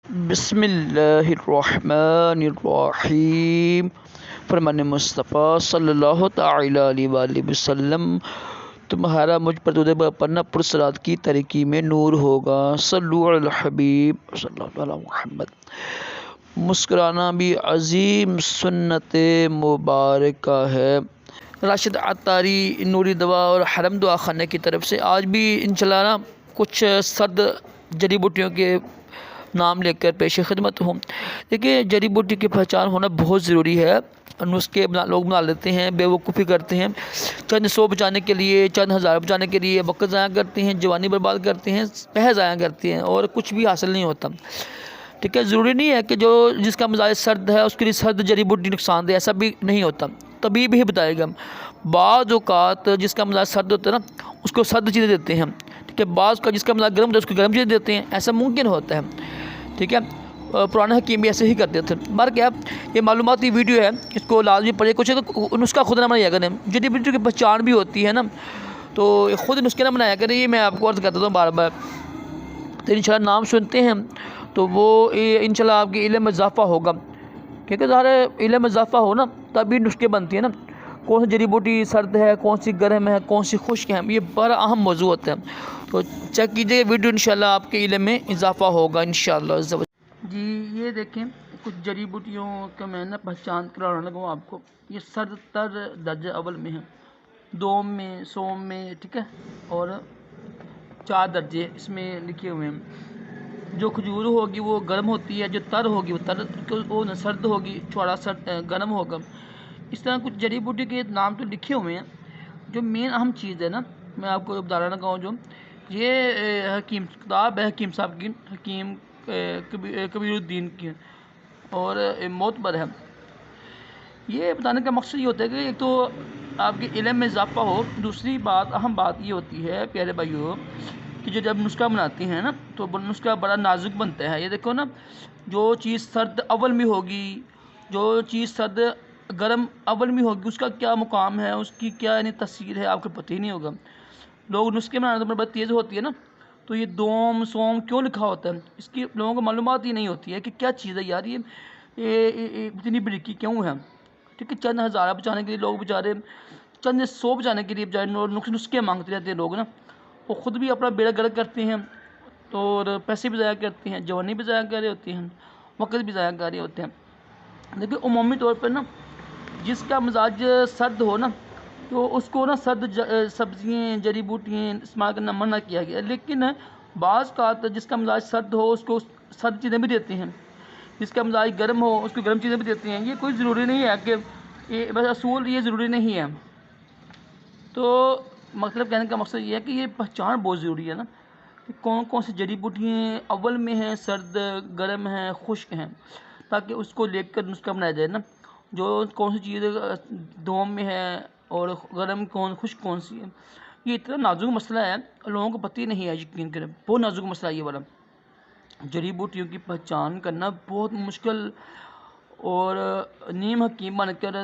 بسم اللہ الرحمن الرحیم۔ فرمان مصطفیٰ صلی اللہ تعالی علیہ وآلہ وسلم، تمہارا مجھ پر درود پڑھنا پرصلات کی ترقی میں نور ہوگا۔ صلو علی الحبیب صلی اللہ علیہ محمد۔ مسکرانا بھی عظیم سنت مبارکہ ہے۔ راشد عطاری نوری دوا اور حرم دعا خانے کی طرف سے آج بھی انشاءاللہ کچھ سرد جڑی بوٹیوں کے نام لے کر پیش خدمت ہوں۔ دیکھیے، جڑی بوٹی کی پہچان ہونا بہت ضروری ہے۔ نسخے لوگ بنا لیتے ہیں، بے وقوفی کرتے ہیں، چند سو بچانے کے لیے، چند ہزار بچانے کے لیے وقت ضائع کرتے ہیں، جوانی برباد کرتے ہیں، پیسے ضائع کرتے ہیں اور کچھ بھی حاصل نہیں ہوتا۔ ٹھیک ہے، ضروری نہیں ہے کہ جس کا مزاج سرد ہے اس کے لیے سرد جڑی بوٹی نقصان دہ، ایسا بھی نہیں ہوتا۔ طبیب ہی بتائے گا۔ بعض اوقات جس کا مزاج سرد ہوتا ہے نا اس کو سرد چیزیں دیتے ہیں، ٹھیک ہے، بعض کا جس کا مزاج گرم ہوتا ہے اس کو گرم چیزیں دیتے ہیں، ایسا ممکن ہوتا ہے، ٹھیک ہے۔ پرانے حکیم بھی ایسے ہی کرتے تھے۔ مر کیا یہ معلوماتی ویڈیو ہے، اس کو لازمی پڑھے، کچھ تو نسخہ خود نہ بنایا کریں۔ جڑی بوٹی کی پہچان بھی ہوتی ہے نا، تو خود نسخے نہ بنایا کریں، یہ میں آپ کو عرض کرتا ہوں بار بار۔ تو انشاءاللہ نام سنتے ہیں تو وہ انشاءاللہ آپ کے علم میں اضافہ ہوگا، کیونکہ ظاہر علم میں اضافہ ہو نا تبھی نسخے بنتی ہیں نا۔ کون سی جڑی بوٹی سرد ہے، کون سی گرم ہے، کون سی خشک ہے، یہ بڑا اہم موضوع ہوتا ہے۔ تو چیک کیجئے ویڈیو، انشاءاللہ آپ کے علم میں اضافہ ہوگا انشاءاللہ۔ جی یہ دیکھیں، کچھ جڑی بوٹیوں کا میں نا پہچان کرانے لگا ہوں آپ کو۔ یہ سرد تر درجہ اول میں ہیں، دوم میں، سوم میں، ٹھیک ہے، اور 4 درجے اس میں لکھے ہوئے ہیں۔ جو کھجور ہوگی وہ گرم ہوتی ہے، جو تر ہوگی وہ سرد ہوگی، چھوڑا گرم ہوگا۔ اس طرح کچھ جڑی بوٹی کے نام تو لکھے ہوئے ہیں۔ جو مین اہم چیز ہے نا، میں آپ کو بتانا لگا ہوں، جو یہ حکیم کتاب ہے، حکیم صاحب کی، حکیم کبیر الدین کی، اور معتبر ہے۔ یہ بتانے کا مقصد یہ ہوتا ہے کہ ایک تو آپ کے علم میں اضافہ ہو، دوسری بات اہم بات یہ ہوتی ہے پیارے بھائیو کہ جب نسخہ بناتے ہیں نا تو نسخہ بڑا نازک بنتا ہے۔ یہ دیکھو نا، جو چیز سرد اول میں ہوگی، جو چیز سرد گرم اول میں ہوگی، اس کا کیا مقام ہے، اس کی کیا یعنی تاثیر ہے، آپ کو پتہ ہی نہیں ہوگا۔ لوگ نسخے بنانے تو بڑا تیز ہوتی ہے نا، تو یہ دوم سوم کیوں لکھا ہوتا ہے، اس کی لوگوں کو معلومات ہی نہیں ہوتی ہے کہ کیا چیز ہے یار، یہ اتنی بریکی کیوں ہے، ٹھیک ہے۔ چند ہزارہ بچانے کے لیے لوگ بیچارے، چند سو بچانے کے لیے بیچارے نسخے مانگتے رہتے ہیں لوگ نا، وہ خود بھی اپنا بیڑا گرک کرتے ہیں اور پیسے بھی ضائع کرتے ہیں، جوانی بھی ضائع کر رہے ہوتے ہیں، وقت بھی ضائع کر رہے ہوتے ہیں۔ لیکن عمومی طور پر نا جس کا مزاج سرد ہو نا تو اس کو نا سرد سبزیاں جڑی بوٹیاں استعمال کرنا منع کیا گیا، لیکن بعض کا جس کا مزاج سرد ہو اس کو سرد چیزیں بھی دیتے ہیں، جس کا مزاج گرم ہو اس کو گرم چیزیں بھی دیتے ہیں۔ یہ کوئی ضروری نہیں ہے کہ بس اصول یہ ضروری نہیں ہے۔ تو مطلب کہنے کا مقصد یہ ہے کہ یہ پہچان بہت ضروری ہے نا، کہ کون کون سی جڑی بوٹیاں اول میں ہیں، سرد گرم ہیں، خشک ہیں، تاکہ اس کو لے کر نسخہ بنایا جائے نا۔ جو کون سی چیز دوم میں ہے اور گرم خشک کون سی ہے، یہ اتنا نازک مسئلہ ہے، لوگوں کو پتہ ہی نہیں ہے، یقین کریں بہت نازک مسئلہ ہے یہ والا۔ جڑی بوٹیوں کی پہچان کرنا بہت مشکل، اور نیم حکیم بن کر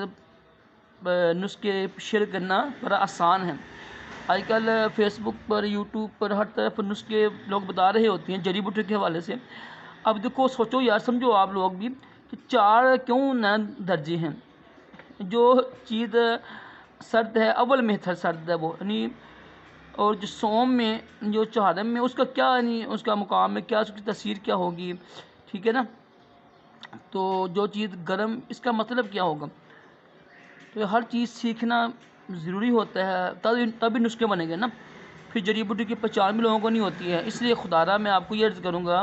نسخے شیئر کرنا بڑا آسان ہے۔ آج کل فیس بک پر، یوٹیوب پر، ہر طرف نسخے لوگ بتا رہے ہوتے ہیں جڑی بوٹیوں کے حوالے سے۔ اب دیکھو، سوچو یار، سمجھو آپ لوگ بھی کہ 4 کیوں نہ درجے ہیں۔ جو چیز سرد ہے اول میں سرد ہے وہ یعنی، اور جو سوم میں، جو چہارم میں، اس کا کیا یعنی اس کا مقام ہے، کیا اس کی تاثیر کیا ہوگی، ٹھیک ہے نا۔ تو جو چیز گرم، اس کا مطلب کیا ہوگا۔ تو ہر چیز سیکھنا ضروری ہوتا ہے، تبھی نسخے بنے گے نا۔ پھر جڑی بوٹی کی پہچان بھی لوگوں کو نہیں ہوتی ہے، اس لیے خدا را میں آپ کو یہ عرض کروں گا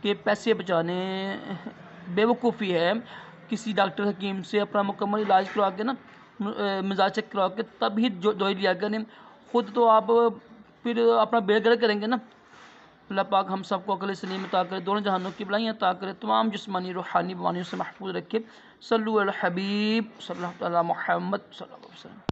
کہ پیسے بچانے بے وقوفی ہے۔ کسی ڈاکٹر حکیم سے اپنا مکمل علاج کروا کے نا، مزاج چیک کروا کے تب ہی دوائی لیا کریں۔ خود تو آپ پھر اپنا بیڑا گرک کریں گے نا۔ اللہ پاک ہم سب کو عقل سلیم عطا کرے، دونوں جہانوں کی بلائیاں عطا کرے، تمام جسمانی روحانی بیماریوں سے محفوظ رکھے۔ صلو علی الحبیب صلی اللہ علیہ محمد صلی اللہ علیہ وسلم۔